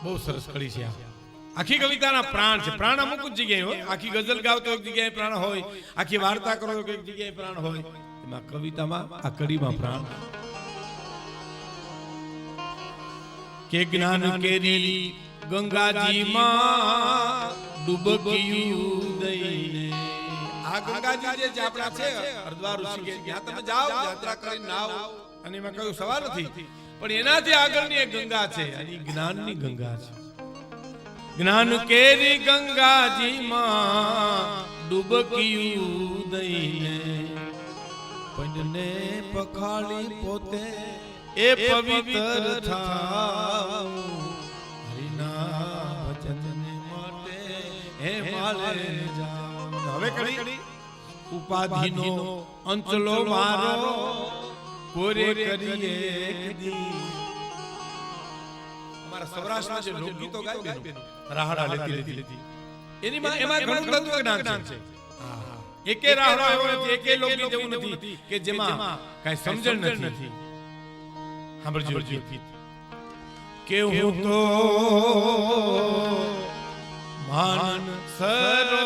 बहुत सरस कड़ी छे. आखी कविताना प्राण छे. प्राण अमुक ज जग्याए होय, आखी गजल गाव तो एक जग्याए प्राण होय, आखी वार्ता करो तो एक जग्याए प्राण होय. एमां कवितामां आ कड़ीमां प्राण કે જ્ઞાન કેરી ગંગાજી માં ડૂબકિયું દઈને. આ ગંગાજી જે આપણા છે હરદ્વાર ઋષિકેશ, ત્યાં તમે જાઓ યાત્રા કરીને આવો અને એમાં કયો સવાલ નથી, પણ એનાથી આગળની એક ગંગા છે અને જ્ઞાનની ગંગા છે. જ્ઞાન કેરી ગંગાજી માં ડૂબકિયું દઈને પંડને પખાળી પોતે એ પવિત્ર થાવ હરિના ભજનને માટે હે માળે જાવ. હવે કડી ઉપાધિનો અંચલો મારો કોરે કરીએ અમારા સૌરાષ્ટ્રના જે લોકગીતો ગાય બેનો રાહડા લેતી લેતી એમાં ઘણું તત્વજ્ઞાન છે. એકે રાહડો એવો નથી, એકે લોકગીત એવું નથી કે જેમાં કઈ સમજણ નથી. સાંભળજો કે હું તો માન સરોવરની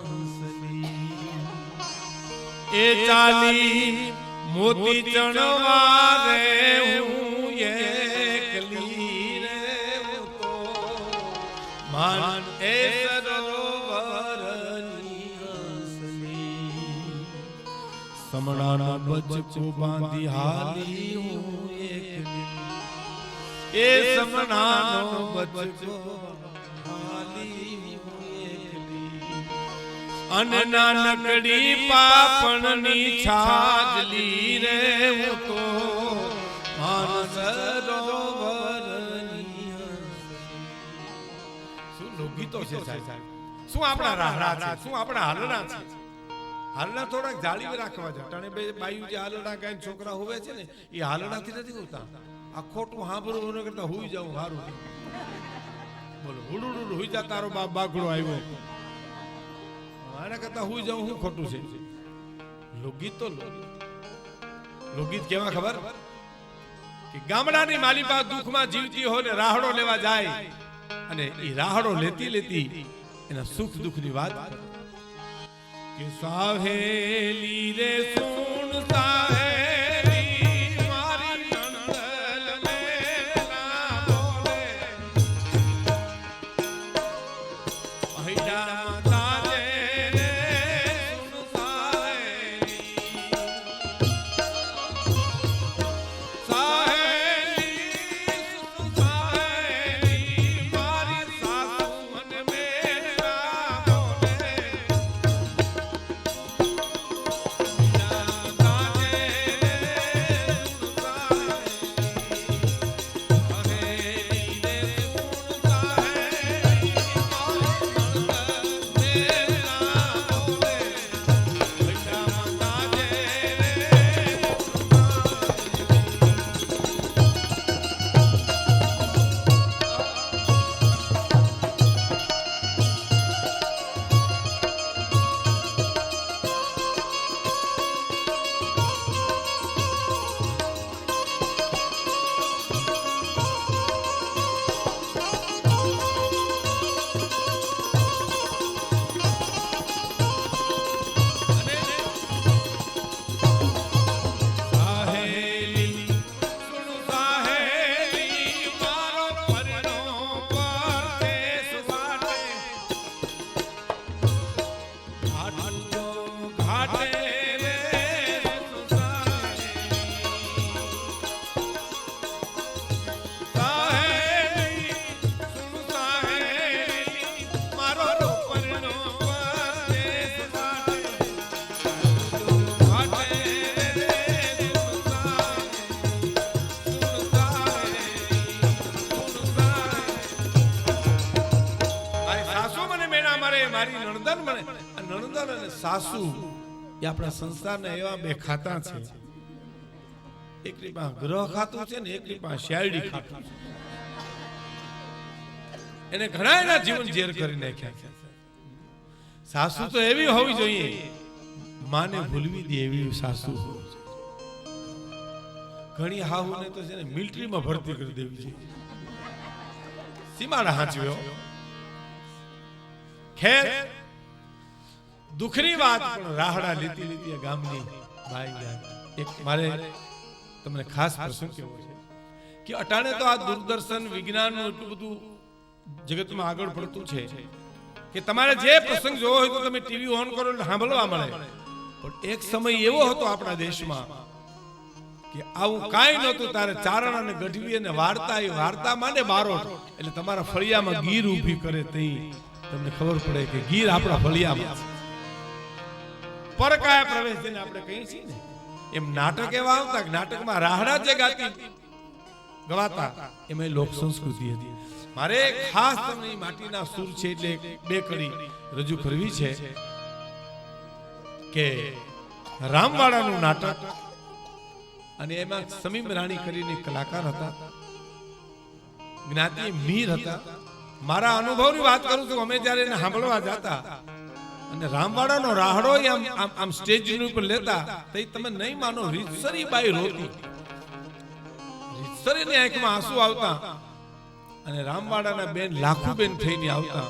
હંસલી એ ચાલી મોતી ચણવા રે હું એકલી રે હું તો માન એ સરોવરની હંસલી સમણાનો બચકો બાંધી હાલી હું એકલી એ સમણાનો બચકો હાલી હું એકલી અને નાનકડી પાપણની છાજલી રે હું તો માન સરોવરની શું લોકગીતો છે સાહેબ, શું આપણા રાહડા છે, શું આપણા હાલના છે. હાલના થોડાક જાળી રાખવા છે. ટાણે બે બાયુ જે હાલના ગાય છોકરા હોવે છે ને એ હાલનાથી નથી હોતા. આ ખોટું સાંભળવું ન કરતા હુઈ જાઉં સારું. બોલો હુડુડુડ હુઈ જા તારો બાપ બાગડો આવ્યો, આના કરતા હુઈ જાઉં શું ખોટું છે. લોકગીત તો લોકગીત કેવા ખબર કે ગામડાની માલિકા દુઃખમાં જીવતી હોય ને રાહડો લેવા જાય અને એ રાહડો લેતી લેતી એના સુખ દુઃખની વાત કે સાહેલી રે સુન સાહેલી મારી નંદલ ને ના બોલે અહિડા તારે રે સુન સાહેલી સાહેલી સુન સાહેલી મારી સાસુ મન મેરા બોલે નણંદન અને સાસુ એ આપણા સંસારના એવા બે ખાતા છે. એકની પાસે ગ્રહ ખાતું છે ને એકની પાસે શાયરી ખાતું છે. એને ઘણા એના જીવન ઝેર કરી નાખ્યા છે. સાસુ તો એવી હોવી જોઈએ માને ભૂલવી દે એવી સાસુ હોવી જોઈએ. ઘણી હાહુને તો છે ને મિલિટરીમાં ભરતી કરી દેવી છે. સીમાડા હાંચવ્યો. ખેર દુખની વાત પણ રાહડા લીતી લીતી ગામની ભાઈ એક મારે તમને ખાસ પ્રસંગ કેવો છે કે અટાણે તો આ દૂરદર્શન વિજ્ઞાનનું એટલું બધું જગતમાં આગળ પડતું છે કે તમારે જે પ્રસંગ જોવો હોય તો તમે ટીવી ઓન કરો એટલે સાંભળવા મળે. પણ એક સમય એવો હતો આપણા દેશમાં કે આવું કાંઈ નહોતું. તારે ચારણ અને ગઢવી અને વાર્તા, એ વાર્તામાં ને બારોટ એટલે તમારા ફળિયામાં ગીર ઊભી કરે તઈ તમને ખબર પડે કે ગીર આપણા ફળિયામાં પરકાયા પ્રવેશ જેને આપણે કહીએ છીએ ને એમ નાટક એવા આવતા કે નાટકમાં રાહડા જે ગાતી ગવાતા એમાં લોક સંસ્કૃતિ હતી. મારે ખાસ તમને માટીના સૂર છે એટલે બે કડી રજૂ કરવી છે કે રામવાડાનું નાટક અને એમાં સમીમ રાણી કરીને કલાકાર હતા, જ્ઞાતિ મીર હતા. મારા અનુભવની વાત કરું છું. અમે જ્યારે એને સાંભળવા જતા અને રામવાડાનો રાહડો આમ સ્ટેજ ઉપર લેતા તો તમે નહીં માનો રીતસરી બાઈ રોતી, રીતસરીની આંખમાં આંસુ આવતા અને રામવાડાના બેન લાખુબેન થઈને આવતા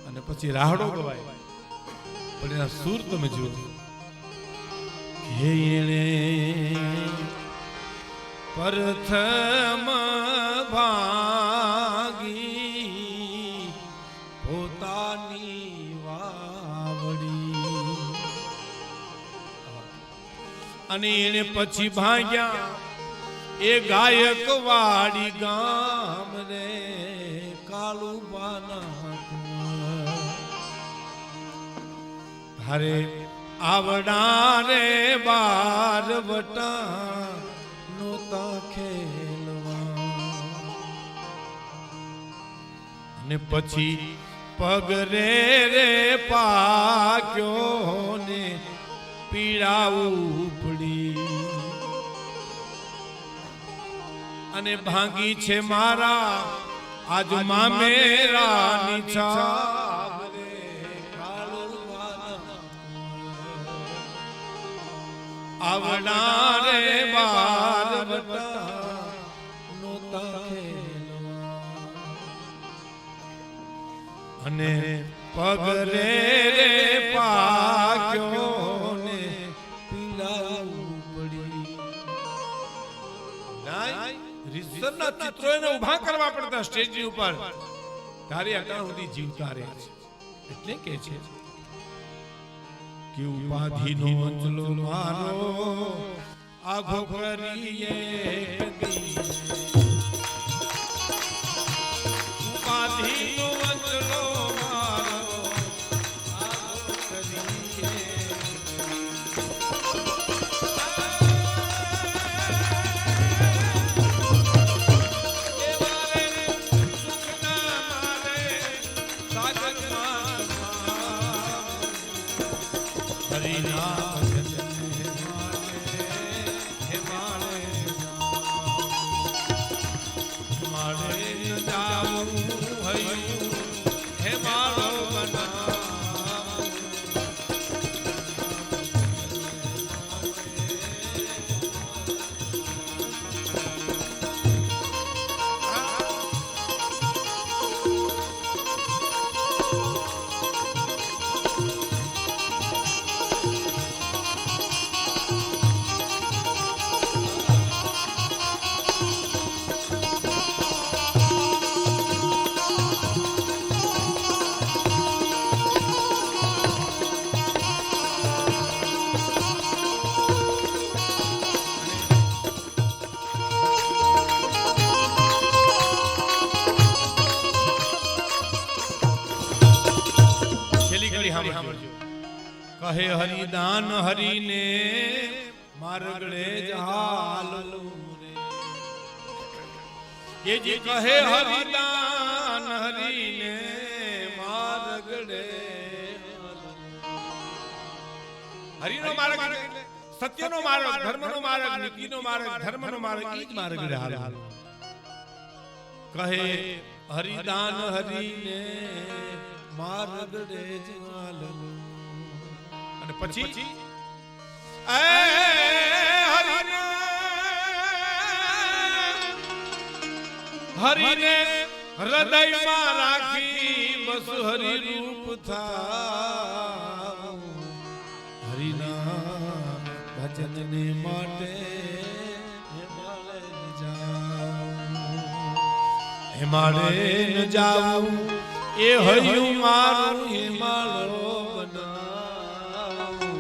અને પછી રાહડો ગવાય. પણ એના સૂર તમે જુઓ કે એણે પ્રથમ ભાગી પોતાની વાવડી અને એને પછી ભાગ્યા એ ગાયક વાડી ગામ રે કાલુબાના હરે આવડા રે બાર વટા નોતા ખેલવા અને પછી પગરે રે પાક્યો ને પીડાવું પડી અને ભાંગી છે મારા આજ મામેરા નિછા આવડા રે બાર વટા નોતા ખેલવા અને પગરે રે પાક્યો ને પીડાવું પડી. રીતસરના ચિત્રો એને ઉભા કરવા પડતા સ્ટેજ ઉપર. તારી અટાણ સુધી જીવતા રહે છે એટલે કે છે કે ઉપાધિનો અંજલો મારો આઘો કરીએ ઉપાધિનો અંજલો મારો આઘો કરીએ કહે હરિદાન હરિને મારગડે જાલલું રે. એ જે કહે હરિદાન હરિને મારગડે હરિનો માર્ગ એટલે સત્યનો માર્ગ, ધર્મનો માર્ગ, નીતિનો માર્ગ, ધર્મનો માર્ગ, ઈ જ માર્ગડે હાલ. કહે હરિદાન હરિને મારગડે જાલલું અને પછી હરિને હૃદયમાં રાખી બસ હરિ રૂપ થાવ હરિના ભજનને માટે હિમાલય જાવ. હિમાળે ન જાવું એ હૈયું મારું હિમાળો બનાવું.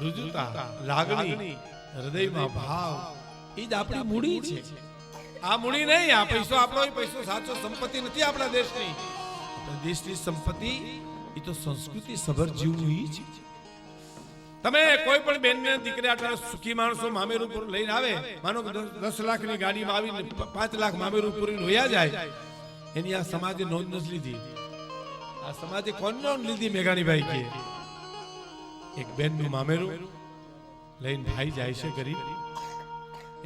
રુજુતા લાગણી હૃદયમાં ભાવ એ જ આપણી મૂડી છે. આ મૂડી નહીં, આ પૈસો આપણો પૈસો સાચો સંપત્તિ નથી આપણા દેશની. આપણા દેશની સંપત્તિ એ તો સંસ્કૃતિ સભર જીવનું ઈ છે. તમે કોઈ પણ બેનને દીકરી આટલા સુખી માણસો મામેરું પૂરું લઈને આવે, માનો 10 લાખની ગાડીમાં આવીને 5 લાખ મામેરું પૂરીને હોયા જાય, એની આ સમાજે નોંધ નથી લીધી. આ સમાજે કોણ નોંધ લીધી? મેઘાણીભાઈ કે એક બેનનું મામેરું લઈને ભાઈ જાય છે ગરીબ,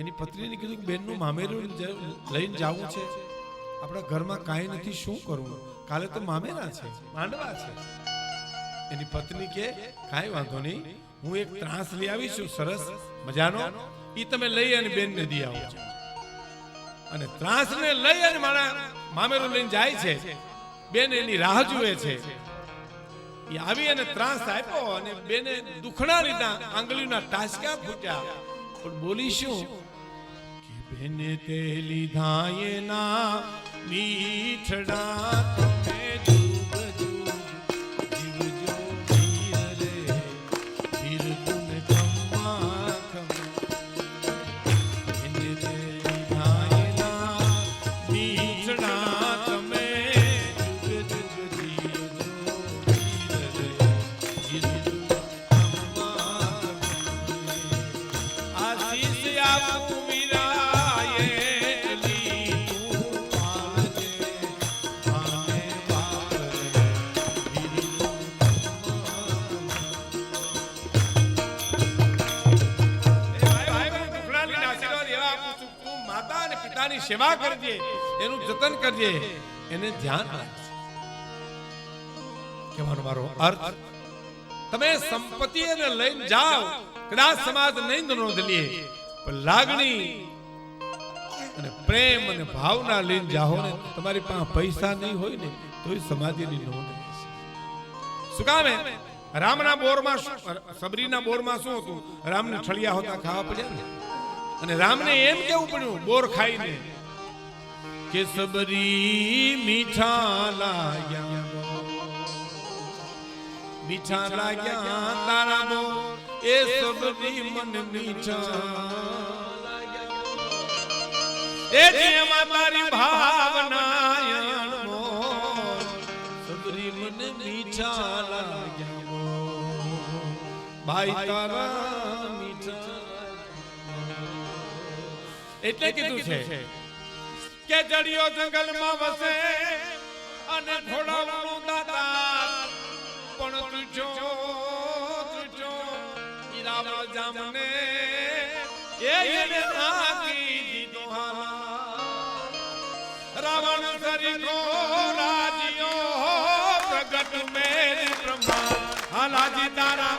એની પત્નીને કીધું બેનનું મામેરું લઈને જવું છે, આપણા ઘરમાં કાંઈ નથી, શું કરવું? કાલે તો મામેરા છે, માંડવા છે. એની પત્ની કે કાંઈ વાંધો નહીં, હું એક ત્રાસ લઈ આવીશું સરસ મજાનો, ઈ તમે લઈ અને બેનને દી આવજો. અને ત્રાસને લઈ અને મારા મામેરું લઈને જાય છે. બેન એની રાહ જુએ છે. એ આવી અને ત્રાસ આપ્યો અને બેને દુખણા લીધા, આંગળીના ટાસકા ફૂટ્યા, પણ બોલી શું કે બેને તે લીધા એના મીઠડા તમે જીવજો વીર રે વીર તુમ કમ્મા કમ. બેને તે લીધા એના મીઠડા તમે જીવજો વીર રે વીર તુમ કમ્મા કમ. આશીષ આપું સેવા કરજે, એનું જતન કરજે, એને ધ્યાન રાખજે. કહેવાનો મારો અર્થ, તમે સંપત્તિને લઈને જાઓ, કદાચ સમાજ નહીં નોંધ લે, પણ લાગણી અને પ્રેમ અને ભાવના લઈને જાઓ ને, તમારી પાસે પૈસા નહીં હોય ને તોય સમાજની નોંધ લેશે. શું કામે? રામના બોરમાં સબરીના બોરમાં શું હતું? રામને ઠળિયા હોતા ખાવા પડ્યા ને, અને રામને એમ કેવું પડ્યું બોર ખાઈને કે સબરી મીઠા લાગ્યા, મીઠા લાગ્યા તારા બોર, એ સબરી મન મીઠા લાગ્યા, એ જેમાં તારી ભાવના અણમોલ, સબરી મન મીઠા લાગ્યા, ભાઈ તારા મીઠા. એટલે કીધું છે કે જડિયો જંગલમાં વસે અને ઘોડાઓનો દાતા, પણ તુજો ઈરાવા જામને એને નાખી દીધો હાલા. રાવણ સરીખો રાજ્યો પ્રગટ મેર બ્રહ્મા હાલાજી તારા